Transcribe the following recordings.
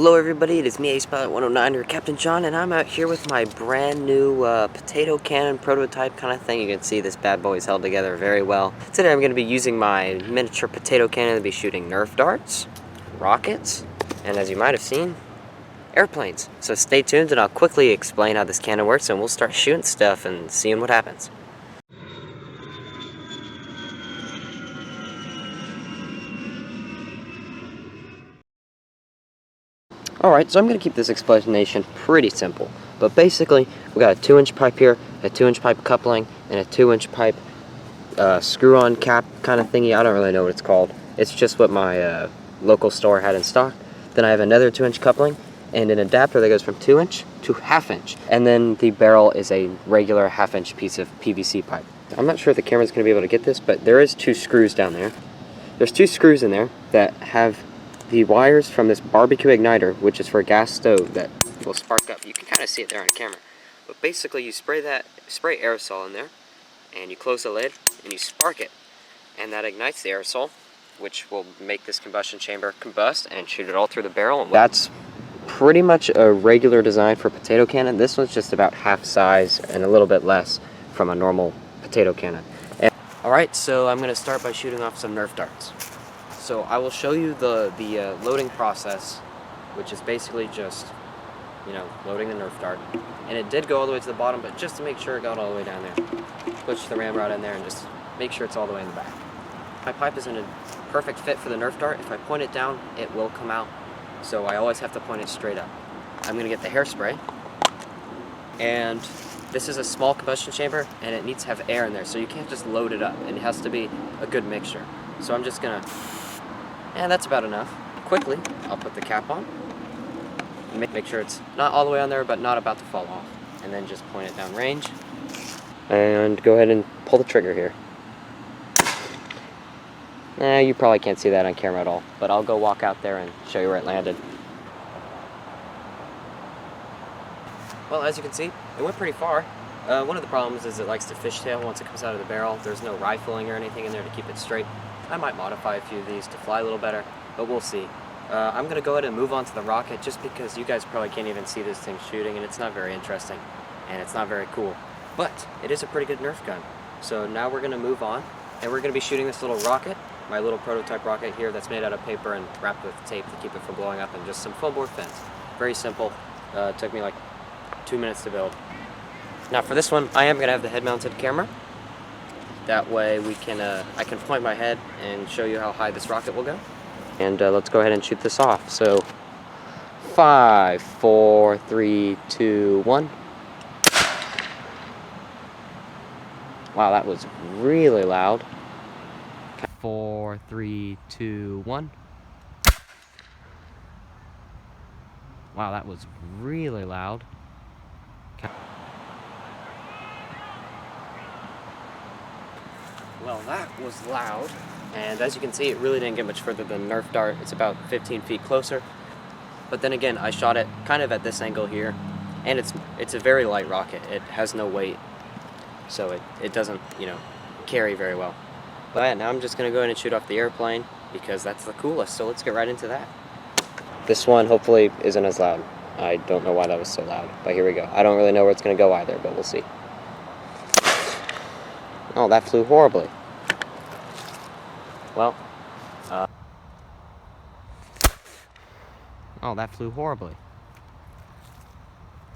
Hello everybody, it is me, Ace Pilot 109, or Captain John, and I'm out here with my brand new potato cannon prototype kind of thing. You can see this bad boy is held together very well. Today I'm going to be using my miniature potato cannon to be shooting nerf darts, rockets, and as you might have seen, airplanes. So stay tuned and I'll quickly explain how this cannon works and we'll start shooting stuff and seeing what happens. Alright, so I'm going to keep this explanation pretty simple. But basically, we got a 2-inch pipe here, a 2-inch pipe coupling, and a 2-inch pipe screw-on cap kind of thingy. I don't really know what it's called. It's just what my local store had in stock. Then I have another 2-inch coupling, and an adapter that goes from 2-inch to 1/2-inch. And then the barrel is a regular 1/2-inch piece of PVC pipe. I'm not sure if the camera's going to be able to get this, but there is 2 screws down there. There's 2 screws in there that have the wires from this barbecue igniter, which is for a gas stove that will spark up. You can kind of see it there on camera. But basically you spray aerosol in there, and you close the lid, and you spark it. And that ignites the aerosol, which will make this combustion chamber combust and shoot it all through the barrel. And that's pretty much a regular design for a potato cannon. This one's just about half size and a little bit less from a normal potato cannon. Alright, so I'm going to start by shooting off some nerf darts. So I will show you the loading process, which is basically just, loading the nerf dart. And it did go all the way to the bottom, but just to make sure it got all the way down there, push the ramrod in there and just make sure it's all the way in the back. My pipe is in a perfect fit for the nerf dart. If I point it down, it will come out. So I always have to point it straight up. I'm going to get the hairspray. And this is a small combustion chamber, and it needs to have air in there, so you can't just load it up. It has to be a good mixture. So I'm just going to... And that's about enough. Quickly, I'll put the cap on. Make sure it's not all the way on there, but not about to fall off. And then just point it down range. And go ahead and pull the trigger here. You probably can't see that on camera at all, but I'll go walk out there and show you where it landed. Well, as you can see, it went pretty far. One of the problems is it likes to fishtail once it comes out of the barrel. There's no rifling or anything in there to keep it straight. I might modify a few of these to fly a little better, but we'll see. I'm going to go ahead and move on to the rocket just because you guys probably can't even see this thing shooting, and it's not very interesting, and it's not very cool. But it is a pretty good Nerf gun. So now we're going to move on, and we're going to be shooting this little rocket, my little prototype rocket here that's made out of paper and wrapped with tape to keep it from blowing up, and just some foam board fins. Very simple. It took me like 2 minutes to build. Now for this one, I am going to have the head-mounted camera. That way we can, I can point my head and show you how high this rocket will go. And let's go ahead and shoot this off. So, 5, 4, 3, 2, 1. Wow, that was really loud. 4, 3, 2, 1. Wow, that was really loud. Well, that was loud, and as you can see, it really didn't get much further than Nerf dart. It's about 15 feet closer. But then again, I shot it kind of at this angle here, and it's a very light rocket. It has no weight, so it doesn't, carry very well. But yeah, now I'm just going to go ahead and shoot off the airplane, because that's the coolest, so let's get right into that. This one hopefully isn't as loud. I don't know why that was so loud, but here we go. I don't really know where it's going to go either, but we'll see. Oh, that flew horribly. Well, oh, that flew horribly.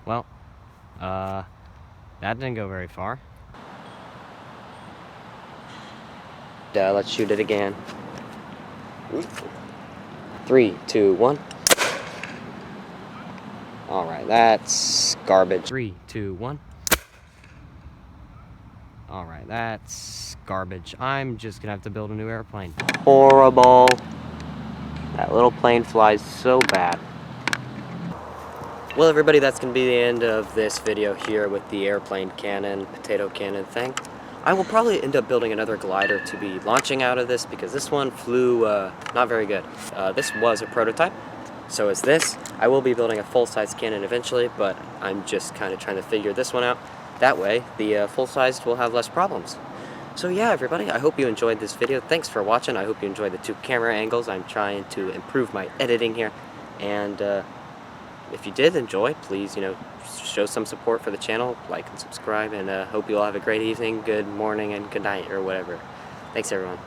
Well, that didn't go very far. Let's shoot it again. 3, 2, 1. Alright, that's garbage. 3, 2, 1. Alright, that's garbage. I'm just gonna have to build a new airplane. Horrible. That little plane flies so bad. Well, everybody, that's gonna be the end of this video here with the airplane cannon, potato cannon thing. I will probably end up building another glider to be launching out of this because this one flew not very good. This was a prototype, so is this. I will be building a full-size cannon eventually, but I'm just kind of trying to figure this one out. That way, the full-sized will have less problems. So yeah, everybody, I hope you enjoyed this video. Thanks for watching. I hope you enjoyed the 2 camera angles. I'm trying to improve my editing here. And if you did enjoy, please, show some support for the channel, like and subscribe, and hope you all have a great evening, good morning, and good night, or whatever. Thanks, everyone.